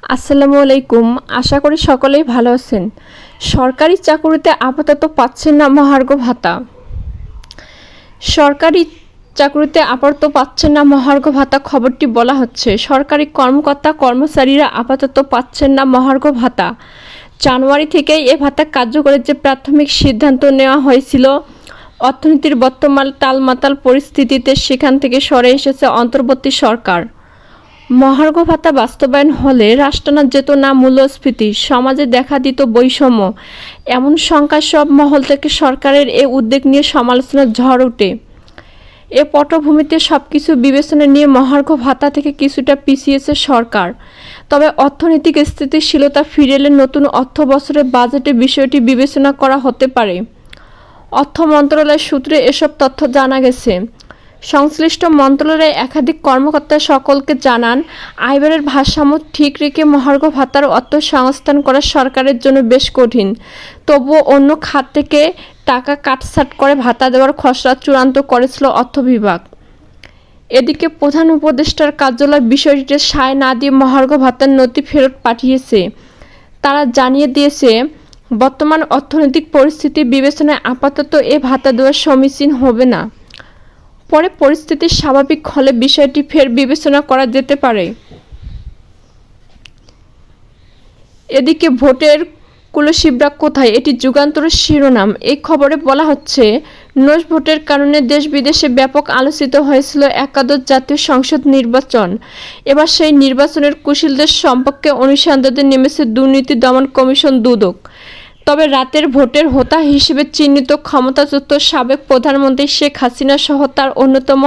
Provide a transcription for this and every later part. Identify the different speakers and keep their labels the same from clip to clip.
Speaker 1: আসসালামু আলাইকুম। আশা করি সকলেই ভালো আছেন। সরকারি চাকুরিতে আপাতত পাচ্ছেন না মহার্ঘ ভাতা। সরকারি চাকুরিতে আপাতত পাচ্ছেন না মহার্ঘ ভাতা খবরটি বলা হচ্ছে। সরকারি কর্মকর্তা কর্মচারীরা আপাতত পাচ্ছেন না মহার্ঘ ভাতা। জানুয়ারি থেকেই এ ভাতা কার্যকরের যে প্রাথমিক সিদ্ধান্ত নেওয়া হয়েছিল, অর্থনীতির বর্তমান টালমাটাল পরিস্থিতিতে সেখান থেকে সরে এসেছে অন্তর্বর্তী সরকার। মহার্ঘ ভাতা বাস্তবায়ন হলে হ্রাস টানা যেত না মূল্যস্ফীতি, সমাজে দেখা দিত বৈষম্য, এমন শঙ্কায় সব মহল থেকে সরকারের এ উদ্যোগ নিয়ে সমালোচনার ঝড় ওঠে। এ পটভূমিতে সবকিছু বিবেচনা নিয়ে মহার্ঘ ভাতা থেকে কিছুটা পিছিয়েছে সরকার। তবে অর্থনৈতিক স্থিতিশীলতা ফিরে এলে নতুন অর্থ বছরের বাজেটে বিষয়টি বিবেচনা করা হতে পারে। অর্থ মন্ত্রণালয়ের সূত্রে এসব তথ্য জানা গেছে। সংশ্লিষ্ট মন্ত্রণালয়ের একাধিক কর্মকর্তা সকলকে জানান, আয়ব্যয়ের ভারসাম্য ঠিক রেখে মহার্ঘ ভাতার অর্থ সংস্থান করা সরকারের জন্য বেশ কঠিন। তবুও অন্য খাত থেকে টাকা কাটছাঁট করে ভাতা দেওয়ার খসড়া চূড়ান্ত করেছিল অর্থ বিভাগ। এদিকে প্রধান উপদেষ্টার কার্যালয় বিষয়টিতে সায় না দিয়ে মহার্ঘ ভাতার নথি ফেরত পাঠিয়েছে। তারা জানিয়ে দিয়েছে, বর্তমান অর্থনৈতিক পরিস্থিতি বিবেচনায় আপাতত এ ভাতা দেওয়া সমীচীন হবে না। পরে পরিস্থিতি স্বাভাবিক হলে বিষয়টি ফের বিবেচনা করা যেতে পারে। এদিকে ভোটের কুলশিবরা কোথায়, এটি যুগান্তরের শিরোনাম। এই খবরে বলা হচ্ছে, নোস ভোটের কারণে দেশ বিদেশে ব্যাপক আলোচিত হয়েছিল একাদশ জাতীয় সংসদ নির্বাচন। এবার সেই নির্বাচনের কুশলীদের সম্পর্কে অনুসন্ধানে নেমেছে দুর্নীতি দমন কমিশন দুদক। তবে রাতের ভোটের হোতা হিসেবে চিহ্নিত ক্ষমতাচ্যুত সাবেক প্রধানমন্ত্রী শেখ হাসিনা সহ তার অন্যতম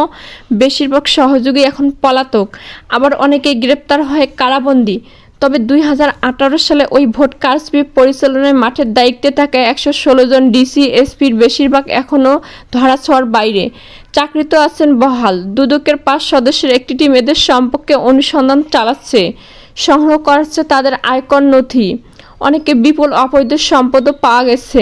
Speaker 1: বেশিরভাগ সহযোগী এখন পলাতক, আবার অনেকেই গ্রেপ্তার হয়ে কারাবন্দী। তবে 2018 সালে ওই ভোট কারচুপি পরিচালনায় মাঠের দায়িত্বে থাকা 116 জন ডিসি এসপির বেশিরভাগ এখনও ধরাছোঁয়ার বাইরে। চাকরিতে আছেন বহাল। দুদকের 5 সদস্যের একটি টিম এদের সম্পর্কে অনুসন্ধান চালাচ্ছে, সংগ্রহ করাচ্ছে তাদের আয়কর নথি। অনেকে বিপুল অবৈধ সম্পদও পাওয়া গেছে।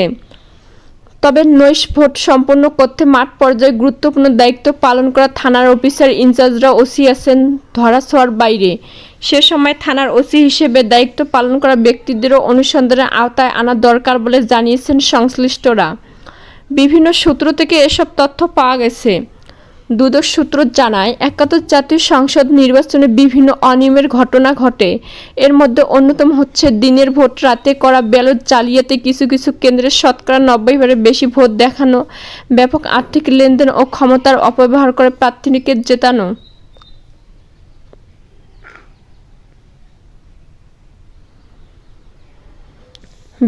Speaker 1: তবে নৈশ ভোট সম্পন্ন করতে মাঠ পর্যায়ে গুরুত্বপূর্ণ দায়িত্ব পালন করা থানার অফিসার ইনচার্জরা ওসি আছেন ধরাছোঁয়ার বাইরে। সে সময় থানার ওসি হিসেবে দায়িত্ব পালন করা ব্যক্তিদেরও অনুসন্ধানের আওতায় আনা দরকার বলে জানিয়েছেন সংশ্লিষ্টরা। বিভিন্ন সূত্র থেকে এসব তথ্য পাওয়া গেছে। দুদক সূত্র জানায়, একাদশ জাতীয় সংসদ নির্বাচনে বিভিন্ন অনিয়মের ঘটনা ঘটে। এর মধ্যে অন্যতম হচ্ছে দিনের ভোট রাতে করা ব্যালট জালিয়াতি, কিছু কিছু কেন্দ্রে শতকরা 90-এর বেশি ভোট দেখানো, ব্যাপক আর্থিক লেনদেন ও ক্ষমতার অপব্যবহার করে প্রার্থীকে জেতানো।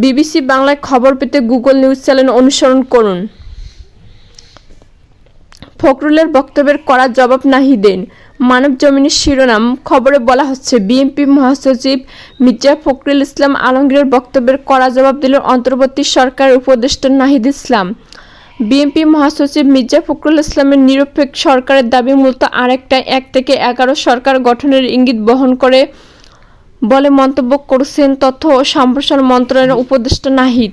Speaker 1: বিবিসি বাংলায় খবর পেতে গুগল নিউজ চ্যানেল অনুসরণ করুন। ফখরুলের বক্তব্যের কড়া জবাব নাহিদের। মানবজমিনের শিরোনাম। খবরে বলা হচ্ছে, বিএনপি মহাসচিব মির্জা ফখরুল ইসলাম আলমগীরের বক্তব্যের কড়া জবাব দিলেন অন্তর্বর্তী সরকারের উপদেষ্টা নাহিদ ইসলাম। বিএনপি মহাসচিব মির্জা ফখরুল ইসলামের নিরপেক্ষ সরকারের দাবি মূলত আরেকটা 1 থেকে 11 সরকার গঠনের ইঙ্গিত বহন করে বলে মন্তব্য করেছেন তথ্য ও সম্প্রসারণ মন্ত্রণালয়ের উপদেষ্টা নাহিদ।